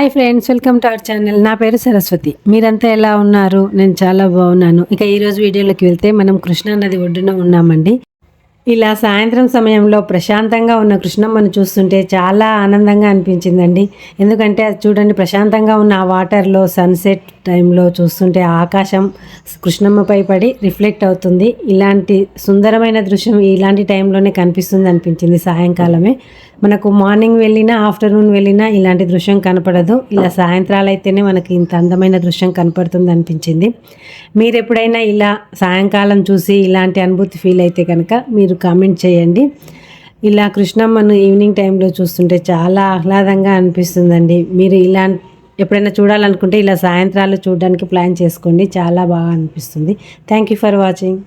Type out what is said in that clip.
Hi friends, welcome to our channel. నా పేరు సరస్వతి. మీరంతా ఎలా ఉన్నారు? నేను చాలా బాగున్నాను. ఇక ఈరోజు వీడియోలోకి వెళ్తే మనం కృష్ణా నది ఒడ్డున ఉన్నామండి. ఇలా సాయంత్రం సమయంలో ప్రశాంతంగా ఉన్న కృష్ణమ్మను చూస్తుంటే చాలా ఆనందంగా అనిపించిందండి. ఎందుకంటే అది చూడండి, ప్రశాంతంగా ఉన్న ఆ వాటర్లో సన్సెట్ టైంలో చూస్తుంటే ఆకాశం కృష్ణమ్మపై పడి రిఫ్లెక్ట్ అవుతుంది. ఇలాంటి సుందరమైన దృశ్యం ఇలాంటి టైంలోనే కనిపిస్తుంది అనిపించింది. సాయంకాలమే మనకు మార్నింగ్ వెళ్ళినా ఆఫ్టర్నూన్ వెళ్ళినా ఇలాంటి దృశ్యం కనపడదు. ఇలా సాయంత్రాలు అయితేనే మనకి ఇంత అందమైన దృశ్యం కనపడుతుంది అనిపించింది. మీరు ఎప్పుడైనా ఇలా సాయంకాలం చూసి ఇలాంటి అనుభూతి ఫీల్ అయితే కనుక మీరు కామెంట్ చేయండి. ఇలా కృష్ణమ్మను ఈవినింగ్ టైంలో చూస్తుంటే చాలా ఆహ్లాదంగా అనిపిస్తుందండి. మీరు ఇలా ఎప్పుడైనా చూడాలనుకుంటే ఇలా సాయంత్రాలు చూడడానికి ప్లాన్ చేసుకోండి, చాలా బాగా అనిపిస్తుంది. Thank you for watching.